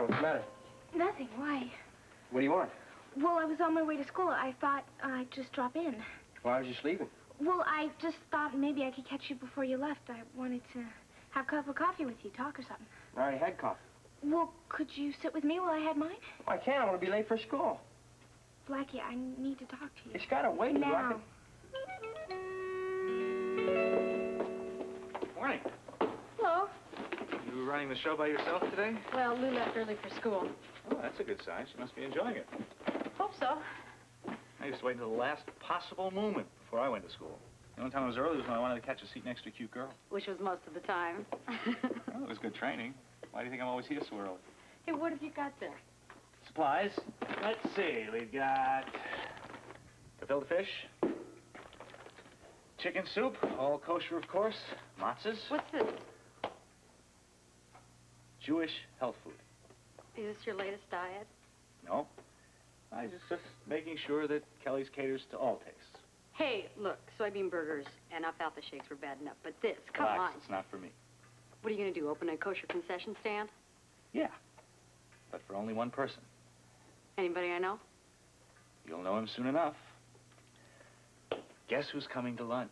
What's the matter? Nothing. Why? What do you want? Well, I was on my way to school. I thought I'd just drop in. Why was you sleeping? Well, I just thought maybe I could catch you before you left. I wanted to have a cup of coffee with you, talk or something. I already had coffee. Well, could you sit with me while I had mine? Oh, I can't. I'm going to be late for school. Blackie, I need to talk to you. It's got to wait. Now. Morning. Hello. You were running the show by yourself today? Well, Lou left early for school. Oh, that's a good sign. She must be enjoying it. Hope so. I used to wait until the last possible moment before I went to school. The only time I was early was when I wanted to catch a seat next to a cute girl. Which was most of the time. Well, it was good training. Why do you think I'm always here so early? Hey, what have you got there? Supplies. Let's see. We've got gefilte fish, chicken soup, all kosher, of course, matzahs. What's this? Jewish health food. Is this your latest diet? No. I just making sure that Kelly's caters to all tastes. Hey, look, soybean burgers and alfalfa shakes were bad enough, but this, come Relax, on. it's not for me. What are you going to do, open a kosher concession stand? Yeah, but for only one person. Anybody I know? You'll know him soon enough. Guess who's coming to lunch?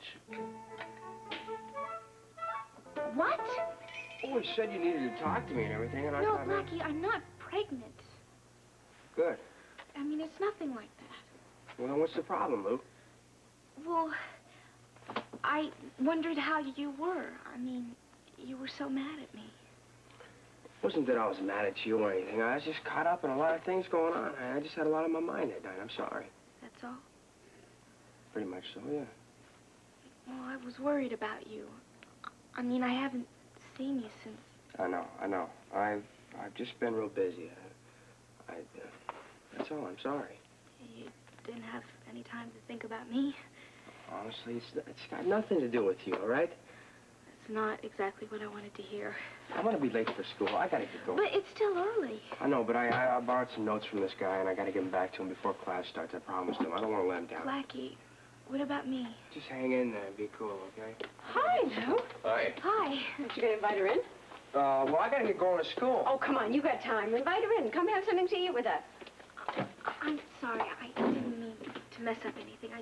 What? Oh, you said you needed to talk to me and everything, and I No, thought... Blackie, I'm not pregnant. Good. I mean, it's nothing like that. Well, then what's the problem, Lou? Well, I wondered how you were. I mean, you were so mad at me. It wasn't that I was mad at you or anything. I was just caught up in a lot of things going on. I just had a lot on my mind that night. I'm sorry. That's all? Pretty much so, yeah. Well, I was worried about you. I mean, I haven't seen you since... I know. I've just been real busy. That's all. I'm sorry. You didn't have any time to think about me. Honestly, it's got nothing to do with you, all right? That's not exactly what I wanted to hear. I'm gonna be late for school. I gotta get going. But it's still early. I know, but I borrowed some notes from this guy, and I gotta give them back to him before class starts. I promised him. I don't want to let him down. Blackie, what about me? Just hang in there and be cool, okay? Hi, Lou. Hi. Hi. Aren't you going to invite her in? Well, I gotta get going to school. Oh, come on, you got time. Invite her in. Come have something to eat with us. I'm sorry. I didn't mean to mess up anything. I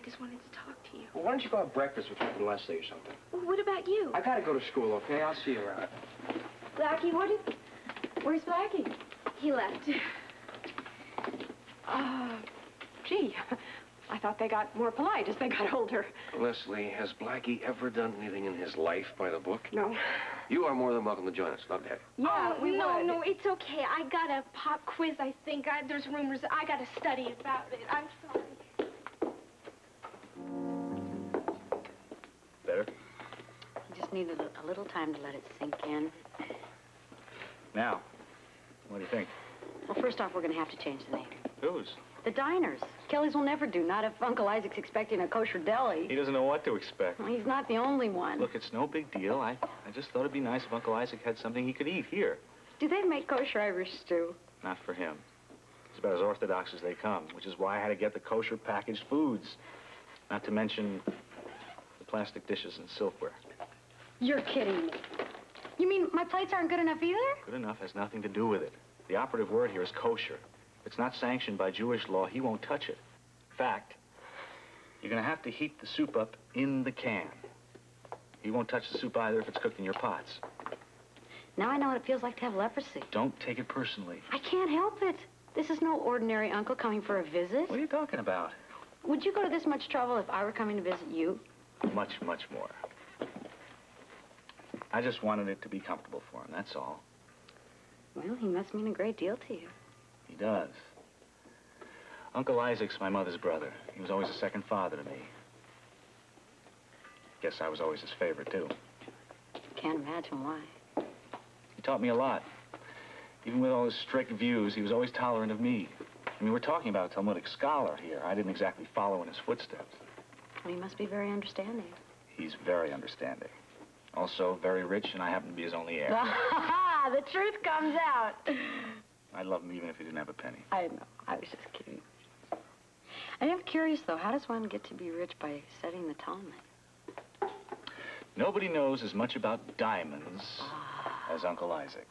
just wanted to talk to you. Well, why don't you go have breakfast with Captain Leslie or something? Well, what about you? I gotta go to school, okay? I'll see you around. Blackie, where's Blackie? He left. Gee, I thought they got more polite as they got older. Leslie, has Blackie ever done anything in his life by the book? No. You are more than welcome to join us. Love to have you. Yeah, we would. No, it's okay. I got a pop quiz, I think. There's rumors. I got to study about it. I'm sorry. Better? He just needed a little time to let it sink in. Now, what do you think? Well, first off, we're going to have to change the name. Whose? The diners. Kelly's will never do, not if Uncle Isaac's expecting a kosher deli. He doesn't know what to expect. Well, he's not the only one. Look, it's no big deal. I just thought it'd be nice if Uncle Isaac had something he could eat here. Do they make kosher Irish stew? Not for him. It's about as orthodox as they come, which is why I had to get the kosher packaged foods. Not to mention the plastic dishes and silverware. You're kidding me. You mean my plates aren't good enough either? Good enough has nothing to do with it. The operative word here is kosher. If it's not sanctioned by Jewish law, he won't touch it. In fact, you're going to have to heat the soup up in the can. He won't touch the soup either if it's cooked in your pots. Now I know what it feels like to have leprosy. Don't take it personally. I can't help it. This is no ordinary uncle coming for a visit. What are you talking about? Would you go to this much trouble if I were coming to visit you? Much, much more. I just wanted it to be comfortable for him, that's all. Well, he must mean a great deal to you. He does. Uncle Isaac's my mother's brother. He was always a second father to me. Guess I was always his favorite, too. Can't imagine why. He taught me a lot. Even with all his strict views, he was always tolerant of me. I mean, we're talking about a Talmudic scholar here. I didn't exactly follow in his footsteps. Well, he must be very understanding. He's very understanding. Also very rich, and I happen to be his only heir. The truth comes out. I'd love him even if he didn't have a penny. I know. I was just kidding. I am curious, though. How does one get to be rich by studying the Talmud? Nobody knows as much about diamonds as Uncle Isaac.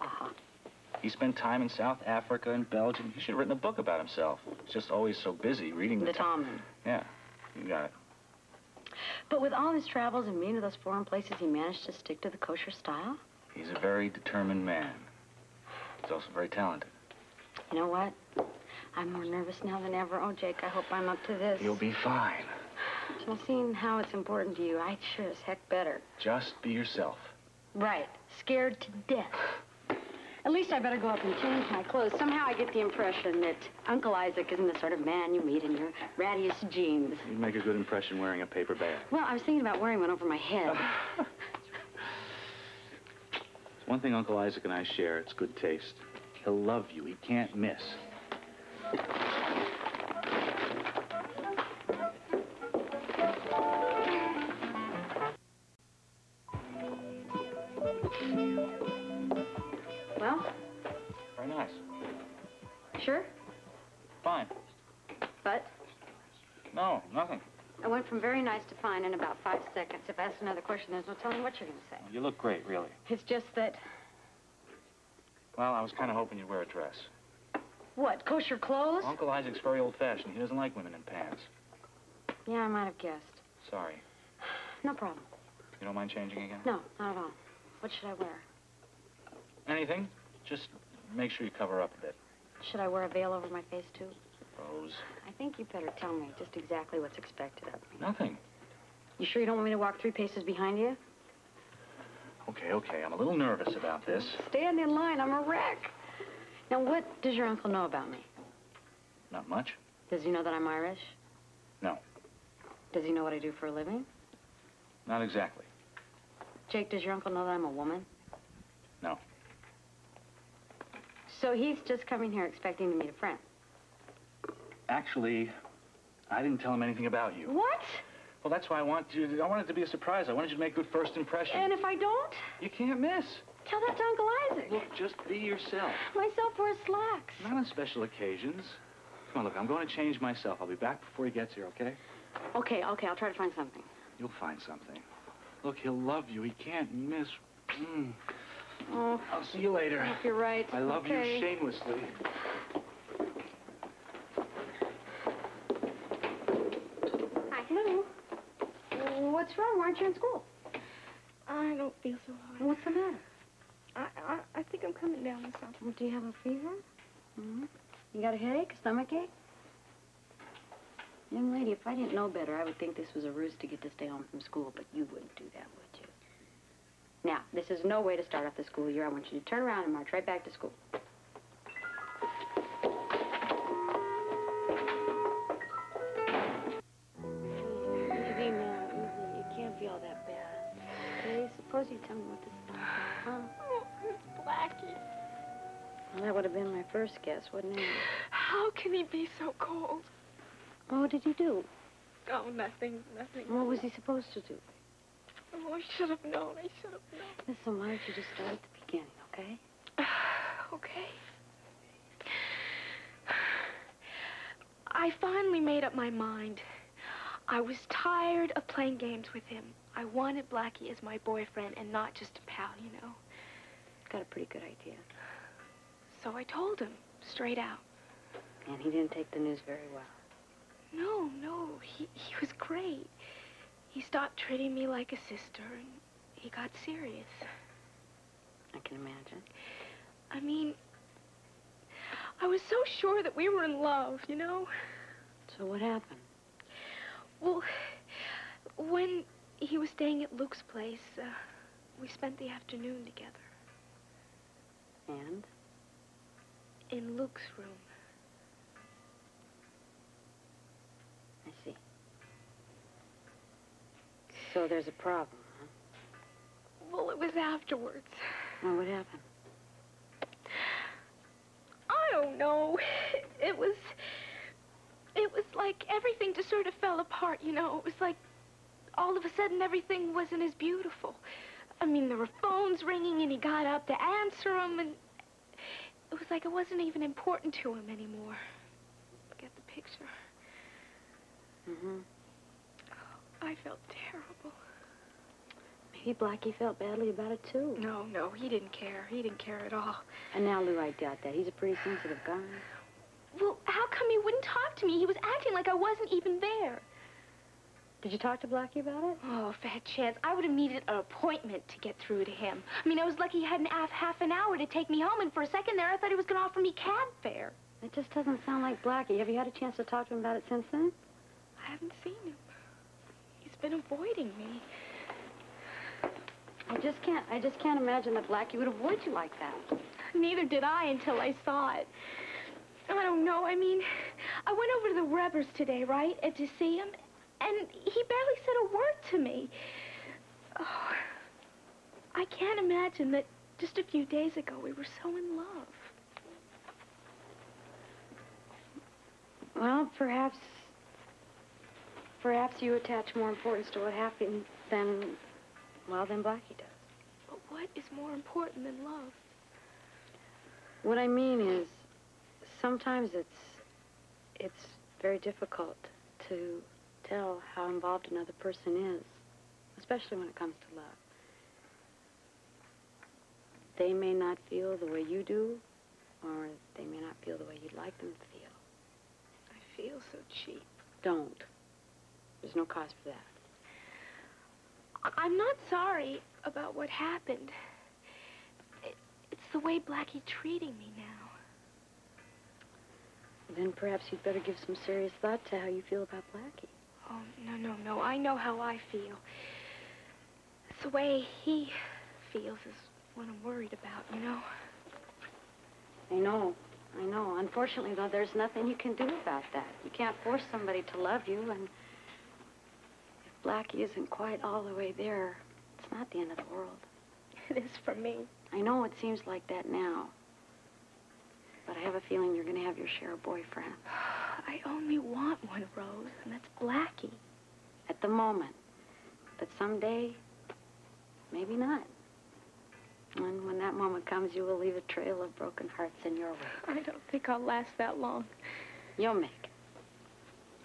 He spent time in South Africa and Belgium. He should have written a book about himself. He's just always so busy reading The Tomlin. Yeah, you got it. But with all his travels and being to those foreign places, he managed to stick to the kosher style? He's a very determined man. He's also very talented. You know what? I'm more nervous now than ever. Oh, Jake, I hope I'm up to this. You'll be fine. Well, seeing how it's important to you, I sure as heck better. Just be yourself. Right. Scared to death. At least I better go up and change my clothes. Somehow I get the impression that Uncle Isaac isn't the sort of man you meet in your rattiest jeans. You'd make a good impression wearing a paper bag. Well, I was thinking about wearing one over my head. One thing Uncle Isaac and I share, it's good taste. He'll love you. He can't miss. Well? Very nice. Sure? Fine. But? No, nothing. I went from very nice to fine in about 5 seconds. If I ask another question, there's no telling what you're going to say. You look great, really. It's just that... Well, I was kind of hoping you'd wear a dress. What, kosher clothes? Uncle Isaac's very old-fashioned. He doesn't like women in pants. Yeah, I might have guessed. Sorry. No problem. You don't mind changing again? No, not at all. What should I wear? Anything. Just make sure you cover up a bit. Should I wear a veil over my face, too? Suppose. I think you better tell me just exactly what's expected of me. Nothing. You sure you don't want me to walk 3 paces behind you? Okay. I'm a little nervous about this. Stand in line. I'm a wreck. Now, what does your uncle know about me? Not much. Does he know that I'm Irish? No. Does he know what I do for a living? Not exactly. Jake, does your uncle know that I'm a woman? No. So he's just coming here expecting to meet a friend. Actually, I didn't tell him anything about you. What? Well, that's why I want it to be a surprise. I wanted you to make a good first impression. And if I don't? You can't miss. Tell that to Uncle Isaac. Look, just be yourself. Myself wears slacks. Not on special occasions. Come on, look, I'm going to change myself. I'll be back before he gets here, okay? Okay, I'll try to find something. You'll find something. Look, he'll love you. He can't miss. Oh, I'll see you later. I hope you're right. I love you Okay. shamelessly. Hi. Hello. What's wrong? Why aren't you in school? I don't feel so hot. What's the matter? I think I'm coming down with something. Do you have a fever? You got a headache, a stomachache? Young lady, if I didn't know better, I would think this was a ruse to get to stay home from school, but you wouldn't do that, would you? Now, this is no way to start off the school year. I want you to turn around and march right back to school. Easy now, easy. It can't be all that bad. Okay, suppose you tell me what this is about, huh? Oh, Blackie. Well, that would have been my first guess, wouldn't it? How can he be so cold? Well, what did he do? Oh, nothing. What was he supposed to do? Oh, I should have known. I should have known. Listen, why don't you just start at the beginning, okay? Okay. I finally made up my mind. I was tired of playing games with him. I wanted Blackie as my boyfriend and not just a pal, you know. Got a pretty good idea. So I told him, straight out. And he didn't take the news very well. No, he was great. He stopped treating me like a sister, and he got serious. I can imagine. I mean, I was so sure that we were in love, you know? So what happened? Well, when he was staying at Luke's place, we spent the afternoon together. And? In Luke's room. I see. So there's a problem, huh? Well, it was afterwards. Well, what happened? I don't know. It was like everything just sort of fell apart, you know? It was like all of a sudden everything wasn't as beautiful. I mean, there were phones ringing and he got up to answer them, and it was like it wasn't even important to him anymore. Get the picture? Mm-hmm. I felt terrible. Me Maybe Blackie felt badly about it, too. No, no, he didn't care. He didn't care at all. And now, Lou, I doubt that. He's a pretty sensitive guy. Well, how come he wouldn't talk to me? He was acting like I wasn't even there. Did you talk to Blackie about it? Oh, fat chance. I would have needed an appointment to get through to him. I mean, I was lucky he had half an hour to take me home, and for a second there, I thought he was going to offer me cab fare. It just doesn't sound like Blackie. Have you had a chance to talk to him about it since then? I haven't seen him. He's been avoiding me. I just can't imagine that Blackie would avoid you like that. Neither did I until I saw it. I don't know. I mean, I went over to the Rebbers today, right, and to see him, and he barely said a word to me. Oh, I can't imagine that just a few days ago we were so in love. Well, perhaps you attach more importance to what happened than Blackie does. But what is more important than love? What I mean is, sometimes it's very difficult to tell how involved another person is, especially when it comes to love. They may not feel the way you do, or they may not feel the way you'd like them to feel. I feel so cheap. Don't. There's no cause for that. I'm not sorry about what happened. It's the way Blackie's treating me now. Then perhaps you'd better give some serious thought to how you feel about Blackie. Oh, no. I know how I feel. It's the way he feels is what I'm worried about, you know? I know. Unfortunately, though, there's nothing you can do about that. You can't force somebody to love you, and if Blackie isn't quite all the way there, it's not the end of the world. It is for me. I know it seems like that now, but I have a feeling you're going to have your share of boyfriend. I only want one, Rose, and that's Blackie. At the moment. But someday, maybe not. And when that moment comes, you will leave a trail of broken hearts in your wake. I don't think I'll last that long. You'll make it.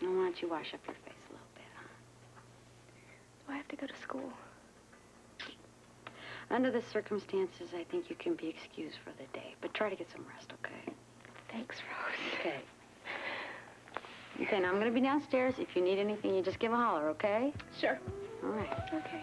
Now, why don't you wash up your face a little bit, huh? Do I have to go to school? Under the circumstances, I think you can be excused for the day. But try to get some rest, okay? Thanks, Rose. Okay. Okay, now I'm going to be downstairs. If you need anything, you just give a holler, okay? Sure. All right. Okay.